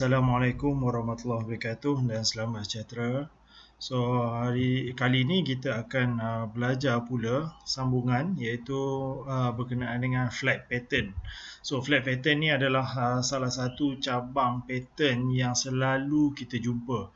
Assalamualaikum warahmatullahi wabarakatuh dan selamat sejahtera. So kali ini kita akan belajar pula sambungan iaitu berkenaan dengan flag pattern. So flag pattern ni adalah salah satu cabang pattern yang selalu kita jumpa.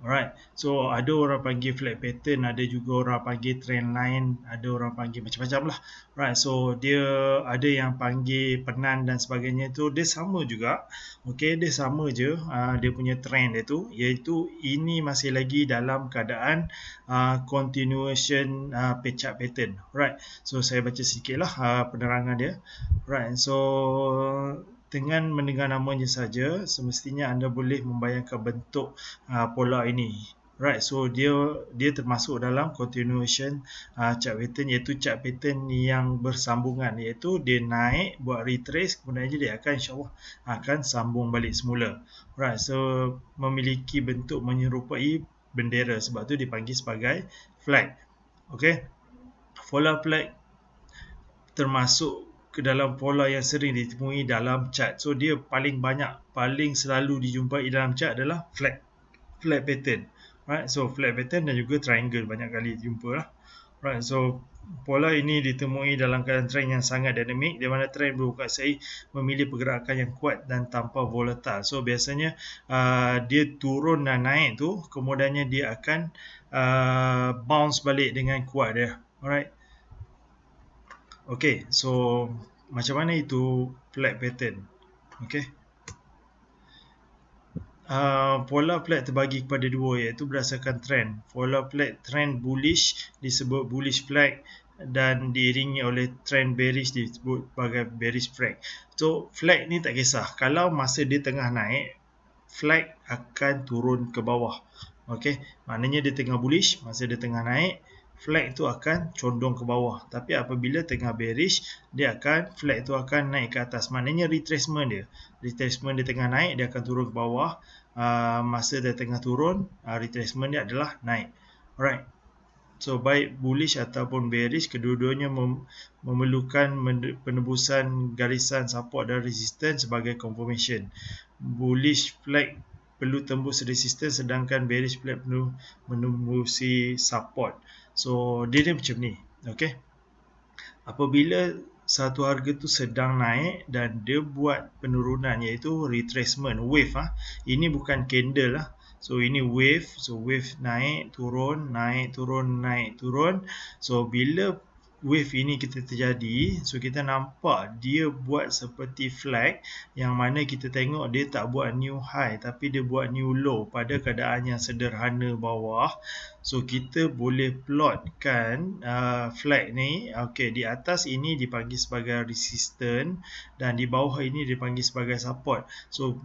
Alright, so ada orang panggil flag pattern, ada juga orang panggil trend line, ada orang panggil macam-macam lah. Right, so dia ada yang panggil penan dan sebagainya tu, dia sama juga. Okay, dia sama je dia punya trend dia tu, iaitu ini masih lagi dalam keadaan continuation patch up pattern. Right, so saya baca sedikit lah penerangan dia. Right, so dengan mendengar namanya saja, semestinya anda boleh membayangkan bentuk pola ini. Right, so dia termasuk dalam continuation chart pattern, iaitu chart pattern yang bersambungan, iaitu dia naik buat retrace, kemudian dia akan insyaAllah akan sambung balik semula. Right, so memiliki bentuk menyerupai bendera, sebab tu dipanggil sebagai flag. Okay, pola flag termasuk ke dalam pola yang sering ditemui dalam chart. So dia paling selalu dijumpai dalam chart adalah flag pattern. Right, so flag pattern dan juga triangle banyak kali jumpa lah. Right, so pola ini ditemui dalam keadaan trend yang sangat dinamik, di mana trend berukasai memilih pergerakan yang kuat dan tanpa volatile. So biasanya dia turun dan naik tu, kemudiannya dia akan bounce balik dengan kuat dia. Alright. Okay, so macam mana itu flag pattern? Okay. Pola flag terbagi kepada dua, iaitu berdasarkan trend. Pola flag trend bullish disebut bullish flag dan diiringi oleh trend bearish disebut sebagai bearish flag. So flag ni tak kisah, kalau masa dia tengah naik, flag akan turun ke bawah. Okay, maknanya dia tengah bullish, masa dia tengah naik, flag tu akan condong ke bawah. Tapi apabila tengah bearish, flag tu akan naik ke atas. Maknanya retracement dia tengah naik, dia akan turun ke bawah. Masa dia tengah turun, retracement dia adalah naik. Alright, so baik bullish ataupun bearish, kedua-duanya memerlukan penebusan garisan support dan resistance sebagai confirmation. Bullish flag perlu tembus resistance, sedangkan bearish flag perlu menembusi support. So dia macam ni. Okay, apabila satu harga tu sedang naik dan dia buat penurunan, iaitu retracement wave ini bukan candle lah. So ini wave, so wave naik turun, naik turun, naik turun. So bila wave ini kita terjadi, so kita nampak dia buat seperti flag, yang mana kita tengok dia tak buat new high tapi dia buat new low pada keadaan yang sederhana bawah. So kita boleh plotkan flag ni. Okay, di atas ini dipanggil sebagai resistance dan di bawah ini dipanggil sebagai support. So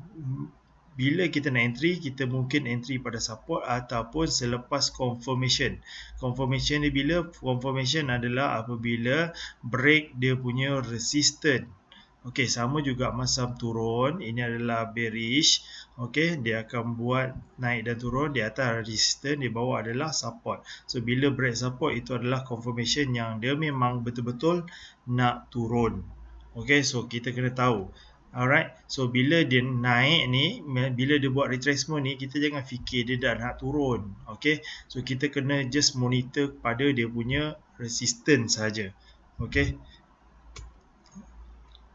bila kita nak entry, kita mungkin entry pada support ataupun selepas confirmation. Confirmation ni bila? Confirmation adalah apabila break dia punya resistance. Okey, sama juga masam turun, ini adalah bearish. Okey, dia akan buat naik dan turun, di atas resistance, di bawah adalah support. So bila break support, itu adalah confirmation yang dia memang betul-betul nak turun. Okey, so kita kena tahu. Alright, so bila dia naik ni, bila dia buat retracement ni, kita jangan fikir dia dah nak turun. Okay, so kita kena just monitor pada dia punya resistance saja. Okay,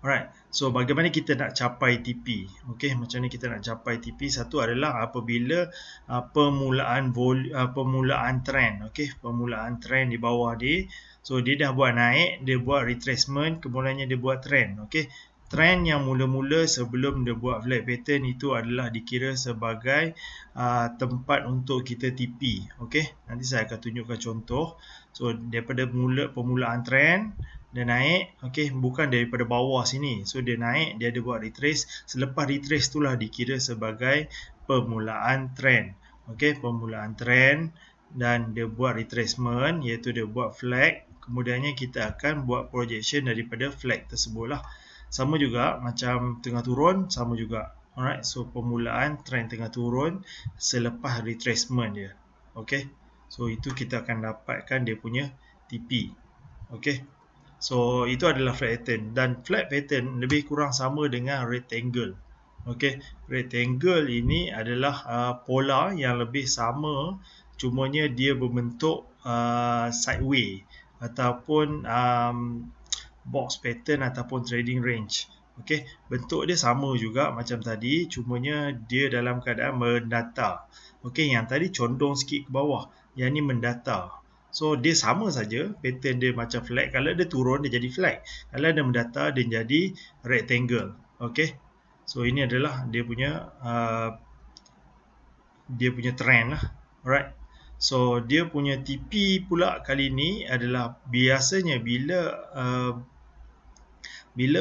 alright, so bagaimana kita nak capai TP? Okay, macam ni kita nak capai TP. Satu adalah apabila permulaan trend. Okay, permulaan trend di bawah dia. So dia dah buat naik, dia buat retracement, kemudiannya dia buat trend. Okay, trend yang mula-mula sebelum dia buat flag pattern itu adalah dikira sebagai tempat untuk kita TP. Okay, nanti saya akan tunjukkan contoh. So daripada permulaan trend, dia naik, okay, bukan daripada bawah sini. So dia naik, dia ada buat retrace. Selepas retrace itulah dikira sebagai permulaan trend. Okay, permulaan trend dan dia buat retracement, iaitu dia buat flag. Kemudiannya kita akan buat projection daripada flag tersebut lah. Sama juga macam tengah turun, sama juga. Alright, so permulaan trend tengah turun selepas retracement dia. Okay, so itu kita akan dapatkan dia punya TP. Okay, so itu adalah flag pattern, dan flag pattern lebih kurang sama dengan rectangle. Okey, rectangle ini adalah pola yang lebih sama, cumanya dia berbentuk sideway ataupun box pattern ataupun trading range. Okey, bentuk dia sama juga macam tadi, cumanya dia dalam keadaan mendatar. Okey, yang tadi condong sikit ke bawah, yang ni mendatar. So dia sama saja, pattern dia macam flag. Kalau dia turun dia jadi flag. Kalau dia mendatar dia jadi rectangle. Okey. So ini adalah dia punya trend lah. Alright. So dia punya TP pula kali ni adalah biasanya bila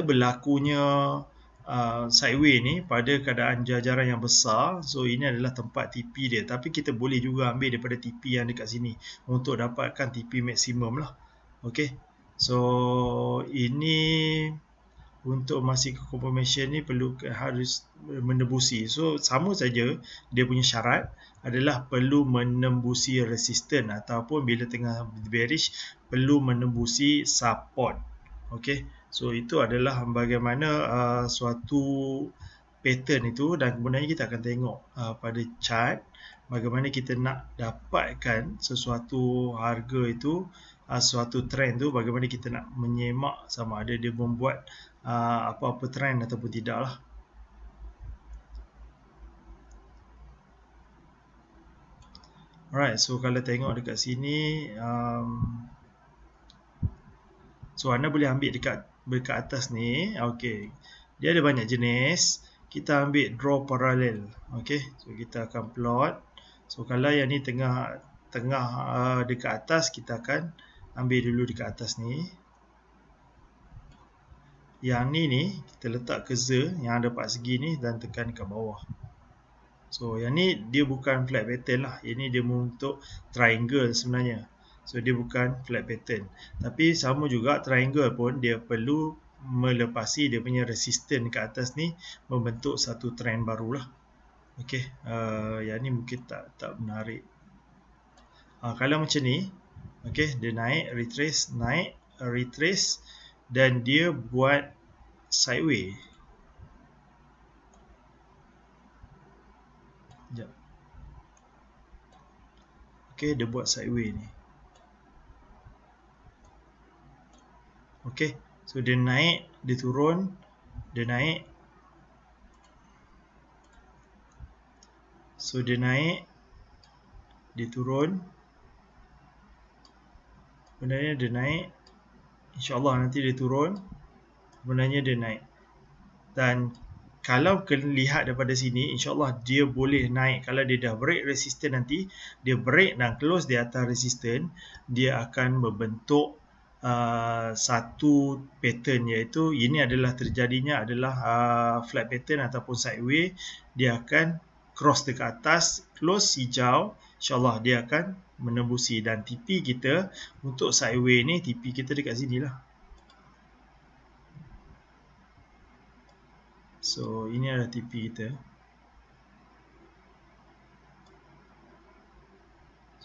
berlakunya sideway ni pada keadaan jajaran yang besar, so ini adalah tempat TP dia, tapi kita boleh juga ambil daripada TP yang dekat sini untuk dapatkan TP maksimum lah. Okay, so ini untuk Massey confirmation ni harus menembusi, so sama saja dia punya syarat adalah perlu menembusi resistance ataupun bila tengah bearish perlu menembusi support. Okay, so itu adalah bagaimana suatu pattern itu, dan kemudian kita akan tengok pada chart bagaimana kita nak dapatkan sesuatu harga itu, suatu trend tu, bagaimana kita nak menyemak sama ada dia membuat apa-apa trend ataupun tidak lah. Alright, so kalau tengok dekat sini, so anda boleh ambil dekat atas ni. Okay, dia ada banyak jenis. Kita ambil draw parallel. Okay, so kita akan plot. So kalau yang ni tengah dekat atas, kita akan ambil dulu dekat atas ni. Yang ni kita letak cursor yang ada 4 segi ni dan tekan kat bawah. So yang ni dia bukan flat pattern lah. Ini dia untuk triangle sebenarnya. So dia bukan flat pattern. Tapi sama juga triangle pun dia perlu melepasi dia punya resistance kat atas ni, membentuk satu trend barulah. Okey, yang ni mungkin tak menarik. Kalau macam ni, okey, dia naik, retrace dan dia buat sideway. Sekejap. Okey, dia buat sideway ni. Okey, so dia naik, dia turun, dia naik. So dia naik, dia turun. Sebenarnya dia naik, InsyaAllah nanti dia turun, sebenarnya dia naik. Dan kalau kena lihat daripada sini, InsyaAllah dia boleh naik. Kalau dia dah break resistance nanti, dia break dan close di atas resistance, dia akan membentuk satu pattern, iaitu ini adalah terjadinya adalah flat pattern ataupun sideway. Dia akan cross dekat atas, close hijau, InsyaAllah dia akan menembusi. Dan TP kita untuk sideway ni, TP kita dekat sini lah. So ini adalah TP kita.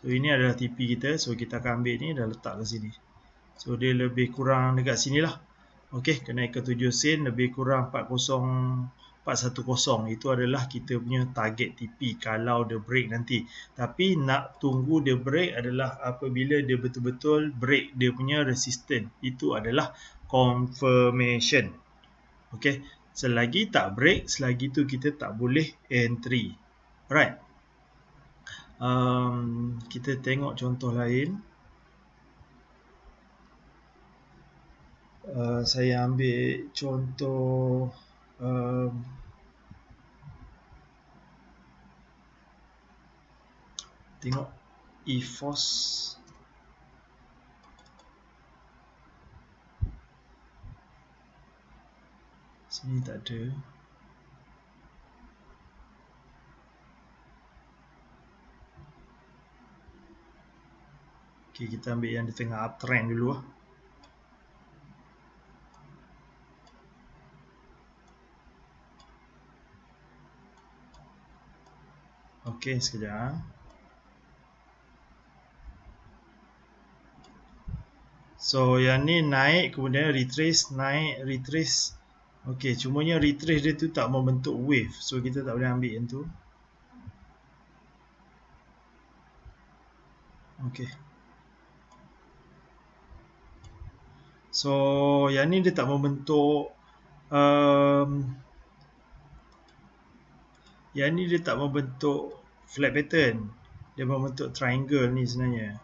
So ini adalah TP kita. So kita akan ambil ni dan letak ke sini. So dia lebih kurang dekat sini lah. Okey, kenaikan 7 sen lebih kurang 410. Itu adalah kita punya target TP kalau dia break nanti. Tapi nak tunggu dia break adalah apabila dia betul-betul break dia punya resistance. Itu adalah confirmation. Okey, selagi tak break, selagi tu kita tak boleh entry. Alright. Kita tengok contoh lain. Saya ambil contoh tengok EFOS. Sini tak ada. Okay, kita ambil yang di tengah uptrend dulu lah. Okay, sekejap. So yang ni naik, kemudian retrace, naik, retrace. Okey, cumanya retrace dia tu tak membentuk wave. So kita tak boleh ambil yang tu. Okey. So yang ni dia tak membentuk yang ni dia tak membentuk flat pattern. Dia membentuk triangle ni sebenarnya.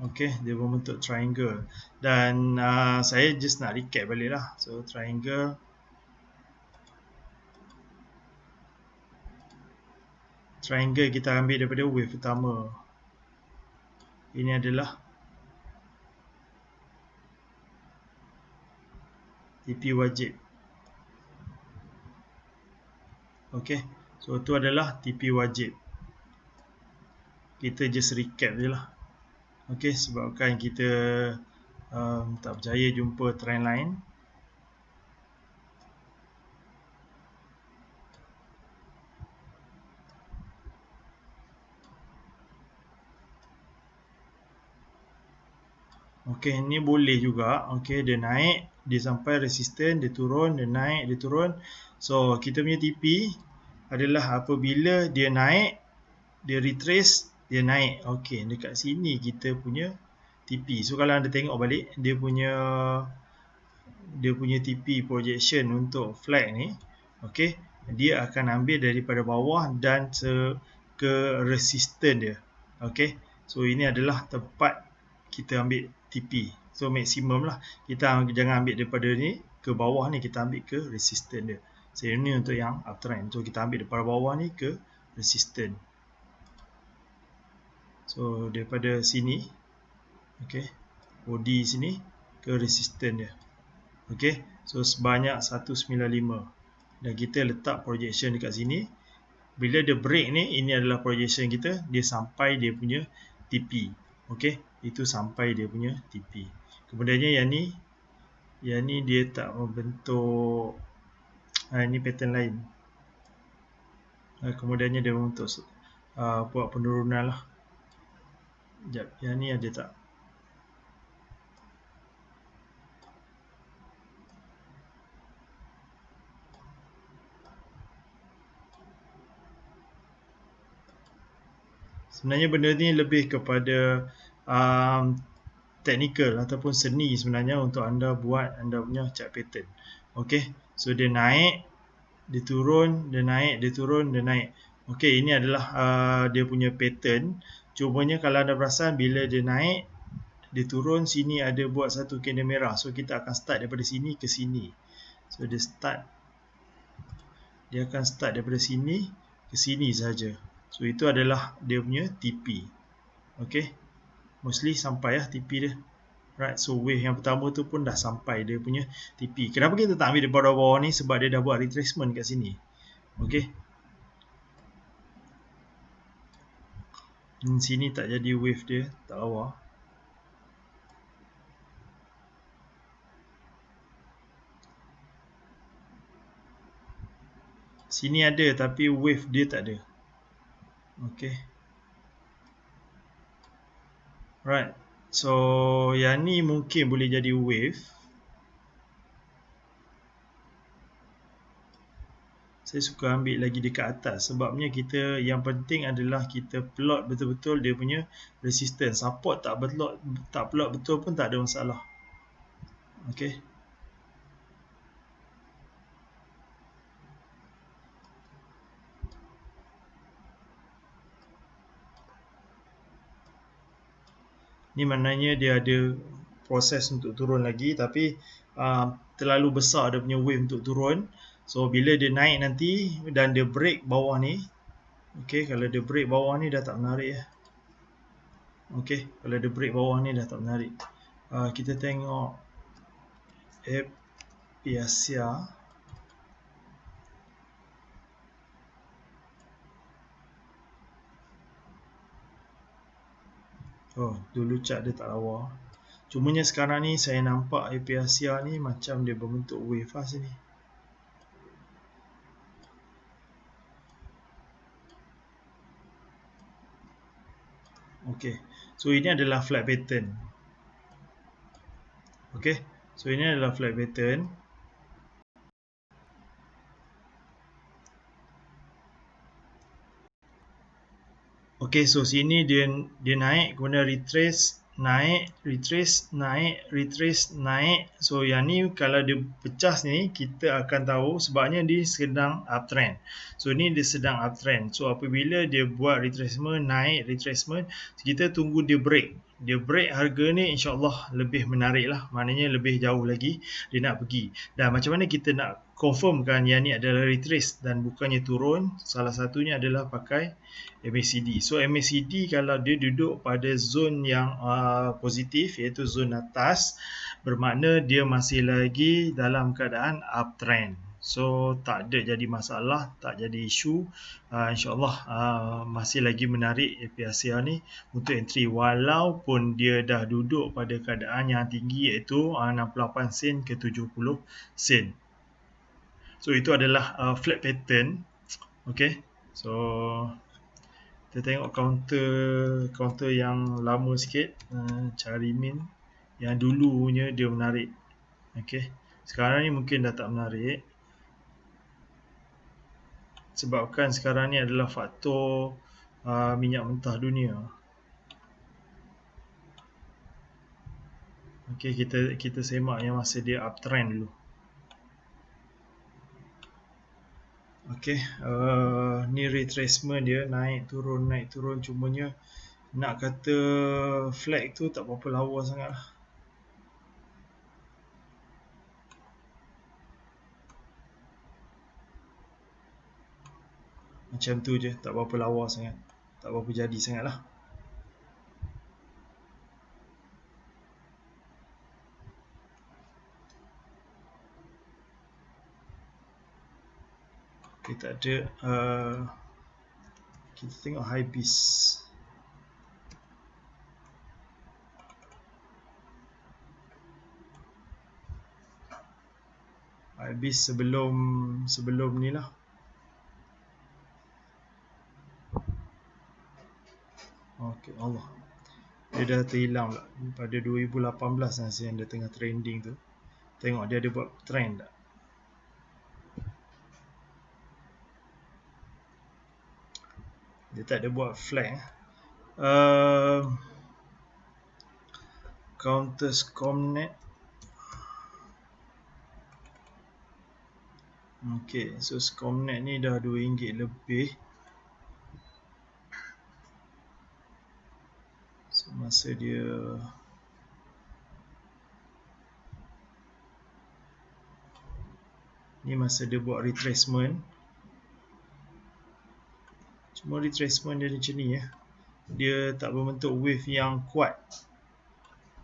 Okey, dia membentuk triangle. Dan saya just nak recap balik lah. So triangle. Triangle kita ambil daripada wave pertama. Ini adalah TP wajib. Okey, so tu adalah TP wajib. Kita just recap je lah. Okey, sebabkan kita tak berjaya jumpa trend line. Okey, ni boleh juga. Okey, dia naik, dia sampai resisten, dia turun, dia naik, dia turun. So, kita punya TP adalah apabila dia naik, dia retrace, dia naik. Okey, dekat sini kita punya TP. So, kalau anda tengok balik, dia punya TP projection untuk flag ni, okey, dia akan ambil daripada bawah dan ke resisten dia. Okey, so ini adalah tempat kita ambil TP. So maksimum lah, kita jangan ambil daripada ni ke bawah ni, kita ambil ke resisten dia. So ini untuk yang uptrend. So kita ambil daripada bawah ni ke resisten. So daripada sini, okey, body sini ke resisten dia. Okey, so sebanyak 195 dan kita letak projection dekat sini. Bila dia break ni, ini adalah projection kita, dia sampai dia punya TP. Okey, itu sampai dia punya TP. Kemudiannya yang ni dia tak membentuk ini pattern lain. Kemudiannya dia membentuk buat penurunan lah. Sekejap, yang ni ada tak? Sebenarnya benda ni lebih kepada technical ataupun seni sebenarnya untuk anda buat anda punya chart pattern. Okey, so dia naik, dia turun, dia naik, dia turun, dia naik. Okey, ini adalah dia punya pattern. Cumanya kalau anda perasan bila dia naik, dia turun, sini ada buat satu candle merah. So kita akan start daripada sini ke sini. So dia akan start daripada sini ke sini saja. So itu adalah dia punya TP. Okey, mostly sampai lah TP dia. Right, so wave yang pertama tu pun dah sampai dia punya TP. Kenapa kita tak ambil daripada bawah ni? Sebab dia dah buat retracement kat sini. Okey, sini tak jadi wave dia, tak lawa. Sini ada tapi wave dia tak ada. Okey, right, so yang ni mungkin boleh jadi wave. Saya suka ambil lagi dekat atas sebabnya kita yang penting adalah kita plot betul-betul dia punya resistance. Support tak plot betul pun tak ada masalah. Okey, ni maknanya dia ada proses untuk turun lagi tapi terlalu besar dia punya wave untuk turun. So bila dia naik nanti dan dia break bawah ni, okey, kalau dia break bawah ni dah tak menarik ya. Okey, kalau dia break bawah ni dah tak menarik. Kita tengok Asia. Oh, dulu chart dia tak lawa. Cumanya sekarang ni saya nampak Asia ni macam dia berbentuk wave lah sini. Okey, so ini adalah flat pattern. Okay, so ini adalah flat pattern. Okay, so sini dia naik, kemudian retrace, naik, retrace, naik, retrace, naik. So yang ni kalau dia pecah ni, kita akan tahu sebabnya dia sedang uptrend. So ni dia sedang uptrend. So apabila dia buat retracement, naik retracement, kita tunggu dia break. Dia break harga ni, insyaAllah lebih menarik lah. Maknanya lebih jauh lagi dia nak pergi. Dan macam mana kita nak confirmkan yang ni adalah retrace dan bukannya turun? Salah satunya adalah pakai MACD. So MACD kalau dia duduk pada zon yang positif, iaitu zon atas, bermakna dia masih lagi dalam keadaan uptrend. So tak ada jadi masalah, tak jadi isu. InsyaAllah masih lagi menarik APACR ni untuk entry walaupun dia dah duduk pada keadaan yang tinggi, iaitu 68 sen ke 70 sen. So itu adalah flat pattern. Okay, so kita tengok counter yang lama sikit, cari min yang dulunya dia menarik. Okay, sekarang ni mungkin dah tak menarik sebabkan sekarang ni adalah faktor minyak mentah dunia. Okay, kita semak yang masa dia uptrend dulu. Okay, ni retracement dia naik turun, cumanya nak kata flag tu tak berapa lawa sangat lah. Macam tu je, tak berapa lawa sangat, tak berapa jadi sangat lah. Kita ada kita tengok high bis. High bis sebelum ni lah. Okay, Allah, dia dah terhilang pula pada 2018 masa yang dia tengah trending tu. Tengok dia ada buat trend tak. Dia tak ada buat flag. Counter Scomnet. Okay, so Scomnet ni dah RM2 lebih. So masa dia ni masa dia buat retracement. Cuma retracement dia macam ni ya. Dia tak berbentuk wave yang kuat.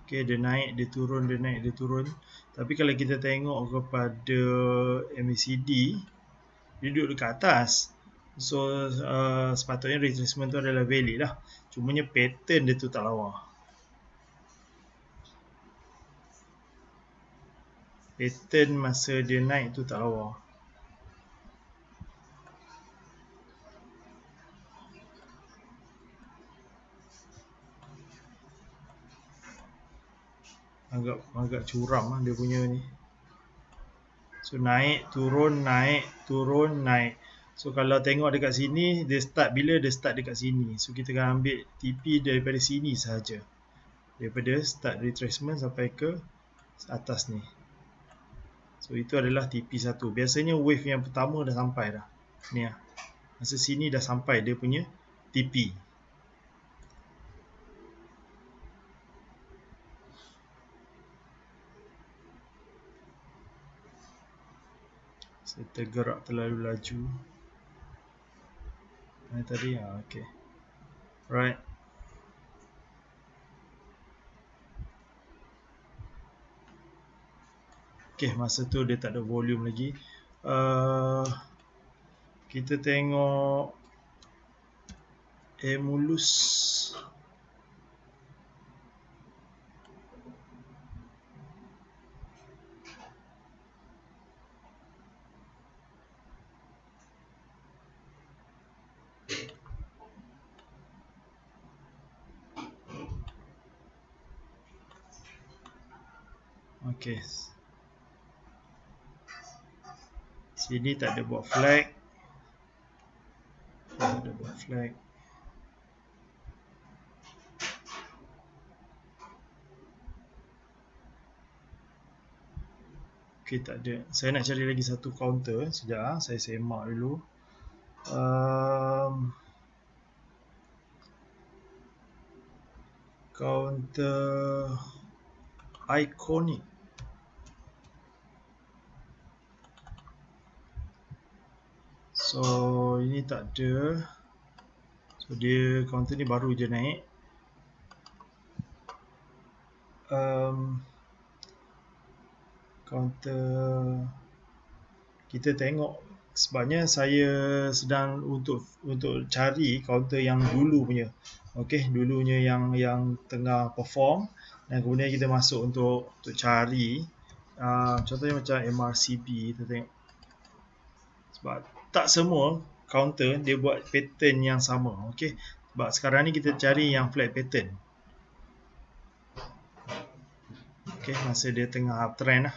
Okay, dia naik, dia turun, dia naik, dia turun. Tapi kalau kita tengok kepada MACD, dia duduk dekat atas. So sepatutnya retracement tu adalah valid lah. Cumanya pattern dia tu tak lawa. Pattern masa dia naik tu tak lawa. Agak curam lah dia punya ni. So naik, turun, naik, turun, naik. So kalau tengok dekat sini, dia start bila dia start dekat sini. So kita akan ambil TP daripada sini sahaja. Daripada start retracement sampai ke atas ni. So itu adalah TP1. Biasanya wave yang pertama dah sampai dah. Ni lah. Masa sini dah sampai dia punya TP. Saya tergerak terlalu laju. Tadi okay. Right. Okay, masa tu dia tak ada volume lagi. Kita tengok Emulus. Okey. Sini tak ada buat flag. Tak ada buat flag. Okey, tak ada. Saya nak cari lagi satu counter. Sekejap, saya semak dulu. Counter iconic. So, ini tak ada. So, dia counter ni baru je naik. Counter kita tengok, sebabnya saya sedang untuk cari counter yang dulu punya. Okey, dulunya yang tengah perform, dan kemudian kita masuk untuk cari contohnya macam MRCB kita tengok. Sebab tak semua counter dia buat pattern yang sama. Okey, sebab sekarang ni kita cari yang flat pattern. Okey, masa dia tengah uptrend lah.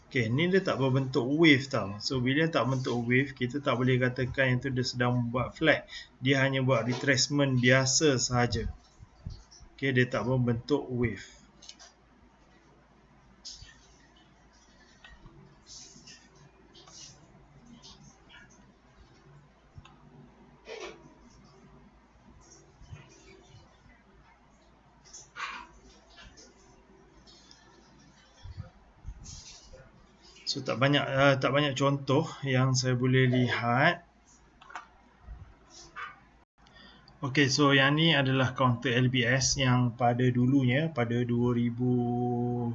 Okay, ni dia tak berbentuk wave tau. So, bila tak bentuk wave, kita tak boleh katakan yang tu dia sedang buat flat. Dia hanya buat retracement biasa sahaja. Okay, dia tak berbentuk wave. So, tak banyak contoh yang saya boleh lihat. Okay, so yang ni adalah counter LBS yang pada dulunya, pada 2017.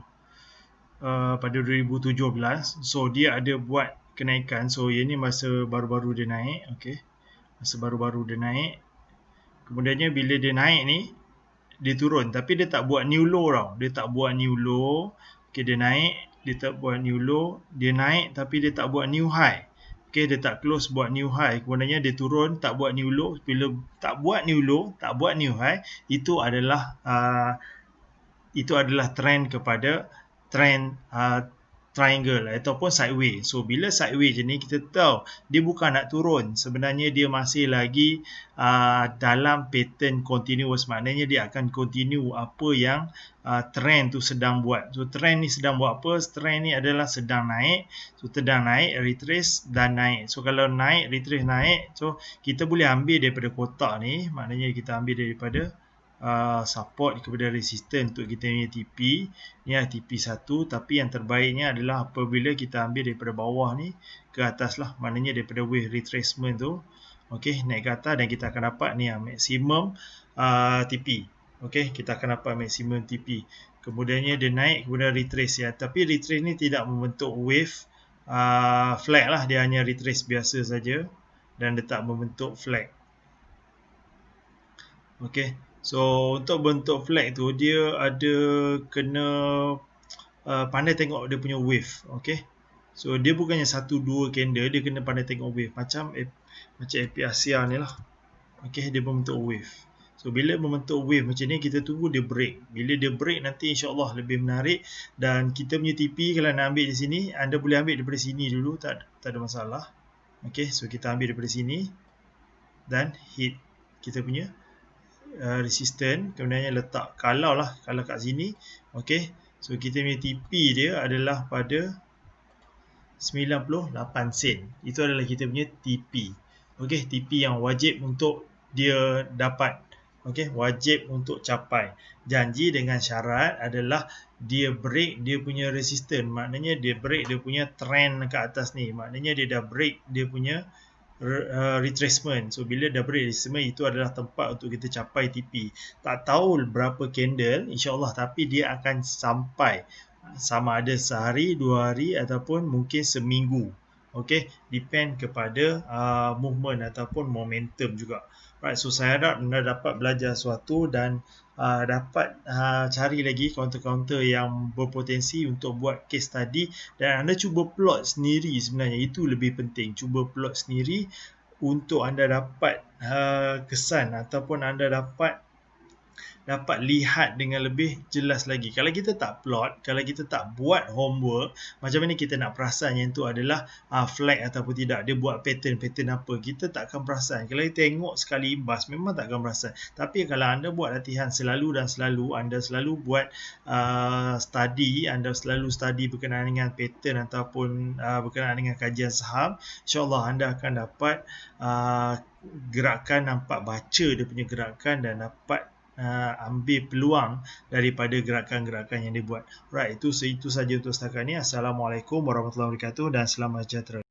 So, dia ada buat kenaikan. So, yang ni masa baru-baru dia naik. Okay, masa baru-baru dia naik. Kemudiannya bila dia naik ni, dia turun. Tapi dia tak buat new low tau. Dia tak buat new low. Okay, dia naik. Dia tak buat new low. Dia naik tapi dia tak buat new high. Okay, dia tak close buat new high. Kemudiannya dia turun, tak buat new low. Bila tak buat new low, tak buat new high, itu adalah trend kepada trend triangle ataupun sideways. So, bila sideways je ni, kita tahu dia bukan nak turun. Sebenarnya dia masih lagi dalam pattern continuous. Maknanya dia akan continue apa yang trend tu sedang buat. So, trend ni sedang buat apa? Trend ni adalah sedang naik. So, sedang naik, retrace dan naik. So, kalau naik, retrace, naik. So, kita boleh ambil daripada kotak ni. Maknanya kita ambil daripada support kepada resistance untuk kita punya TP. Ni adalah TP1, tapi yang terbaiknya adalah apabila kita ambil daripada bawah ni ke atas lah, maknanya daripada wave retracement tu. Okey, naik ke atas dan kita akan dapat ni maksimum TP. Okey, kita akan dapat maksimum TP. Kemudiannya dia naik, kemudian retrace ya. Tapi retrace ni tidak membentuk wave flag lah, dia hanya retrace biasa saja dan dia tak membentuk flag. Okey. So, untuk bentuk flag tu, dia ada kena pandai tengok dia punya wave. Okay. So, dia bukannya 1-2 candle, dia kena pandai tengok wave. Macam AP Asia ni lah. Okay, dia membentuk wave. So, bila membentuk wave macam ni, kita tunggu dia break. Bila dia break, nanti insyaAllah lebih menarik. Dan kita punya TP, kalau nak ambil di sini, anda boleh ambil daripada sini dulu. Tak ada masalah. Okay, so kita ambil daripada sini. Dan hit kita punya resistant, kemudian letak kalau kat sini. Okey, so kita punya TP dia adalah pada 98 sen. Itu adalah kita punya TP. Okey, TP yang wajib untuk dia dapat. Okey, wajib untuk capai. Janji dengan syarat adalah dia break dia punya resistant. Maknanya dia break dia punya trend ke atas ni. Maknanya dia dah break dia punya retracement. So, bila dah break retracement, itu adalah tempat untuk kita capai TP. Tak tahu berapa candle, insyaAllah, tapi dia akan sampai. Sama ada sehari, 2 hari, ataupun mungkin seminggu. Okay, depend kepada movement ataupun momentum juga. Right, so saya harap anda dapat belajar sesuatu dan dapat cari lagi counter-counter yang berpotensi untuk buat case study, dan anda cuba plot sendiri. Sebenarnya itu lebih penting, cuba plot sendiri untuk anda dapat kesan ataupun anda dapat dapat lihat dengan lebih jelas lagi. Kalau kita tak plot, kalau kita tak buat homework, macam mana kita nak perasan yang tu adalah flag ataupun tidak, dia buat pattern apa, kita tak akan perasan. Kalau kita tengok sekali imbas, memang tak akan perasan. Tapi kalau anda buat latihan selalu dan selalu, anda selalu buat anda selalu study berkenaan dengan pattern ataupun berkenaan dengan kajian saham, insyaAllah anda akan dapat gerakan, nampak baca dia punya gerakan dan dapat ambil peluang daripada gerakan-gerakan yang dia buat. Right, itu saja untuk setakat ni. Assalamualaikum warahmatullahi wabarakatuh dan selamat sejahtera.